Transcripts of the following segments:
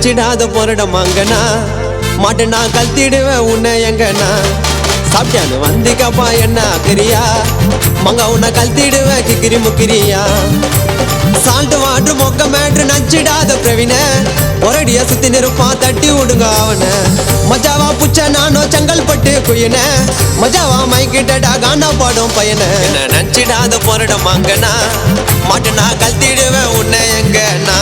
நினைச்சிடாத போறட மங்கனா மாட்டு நான் கல்த்திடுவேன் உன்னை எங்கண்ணா சாப்பிட்டானு வந்திக்கப்பா என்ன கிரியா மங்க உன்னை கல்த்திடுவேன் கிக்கிரி முக்கிரியா சால்ட் வாட்ரு மொக்க மேட்ரு நச்சிடாத பிரவின ஒரடிய சுத்தி நிருப்பான் தட்டி விடுங்க அவன மஜாவா புச்ச நானோ செங்கல்பட்டு குயின மஜாவா மைக்கிட்டடா கானா பாடும் பையன நச்சிடாத போறட மங்கனா மாட்டு நான் கல்த்திடுவேன் உன்னை எங்கண்ணா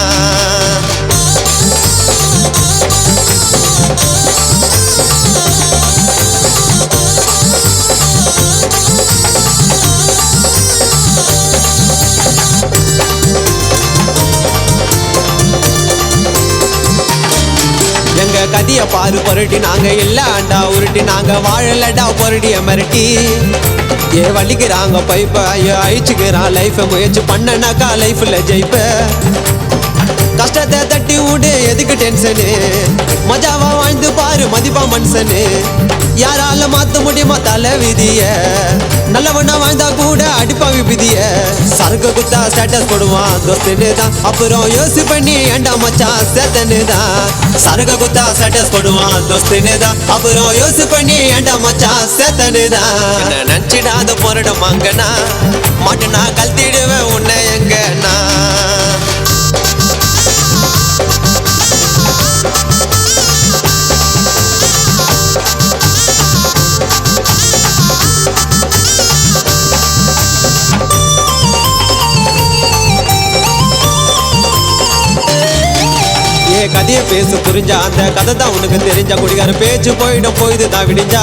எங்க கதிய பாரு பொருட்டி நாங்க இல்லாண்டா உருட்டி நாங்க வாழலடா பொருடிய மிரட்டி ஏ வலிக்கிறாங்க பைப்ப ஐயோ அழிச்சுக்கிறான் லைஃப முயற்சி பண்ணனாக்கா லைஃப்ல ஜெயிப்ப கஷ்டத்தை தட்டி விடு எதுக்கு டென்ஷனு மஜாவா வாழ்ந்து பாரு மதிப்பா மனுஷனு யாரால மாத்த முடியுமா தலை விதிய நல்லவனா வாழ்ந்தா கூட அடிப்பா விதிய சரக்கு குத்தா ஸ்டேட்டஸ் போடுவான் தோஸ்துன்னு தான் அப்புறம் யோசி பண்ணி ஏண்டா மச்சான் சேத்தனு தான் சரக்கு குத்தா ஸ்டேட்டஸ் போடுவான் தோஸ்துன்னு தான் அப்புறம் யோசி பண்ணி ஏண்டா மச்சான் சேத்தனு தான் நினைச்சிடாத போறட மங்கனா மாட்டு நான் கல்த்திடுவேன் உன்னை எங்கண்ணா கதையை பேசு புரிஞ்சா அந்த கதை தான் உனக்கு தெரிஞ்சா குடிகார பேச்சு போயிடும் போயுது தான் விடிஞ்சா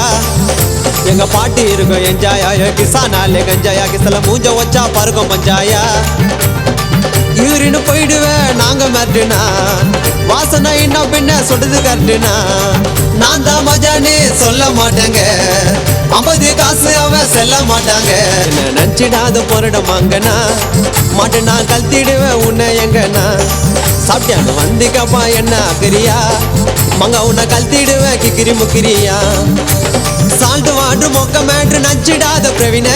எங்க பாட்டி இருக்கும் என்ஜாயா கிசானாலே கஞ்சாயா கிசல மூஞ்ச வச்சா பருக்கம் பஞ்சாயா யூரின்னு போயிடுவேன் நாங்க மறுட்டுனா வாசனை இன்னும் பின்ன சுடுது கட்டுனா நான் தான் மஜானே சொல்ல மாட்டேங்க 50 காசு அவன் செல்ல மாட்டாங்க நினைச்சிடாத போறட மங்கனா மாட்டு நான் கல்த்திடுவேன் உன்னை எங்கண்ணா சாப்பிட்டானு வந்திக்கப்பா என்ன கிரியா மங்க உன்னை கல்த்திடுவேன் கிக்கிரி முக்கிரியா சால்ட் வாட்ரு மொக்க மேட்ரு நச்சிடாத பிரவின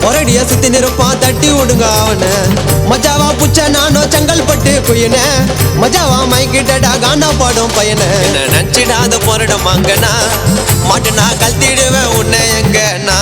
ஒரடிய சுத்தி நிருப்பான் தட்டி விடுங்க அவன மஜாவா புச்ச நானோ செங்கல்பட்டு குயின மஜாவா மைக்கிட்டடா கானா பாடும் பையன நச்சிடாத போறட மங்கனா மாட்டு நான் கல்த்திடுவேன் உன்னை எங்கண்ணா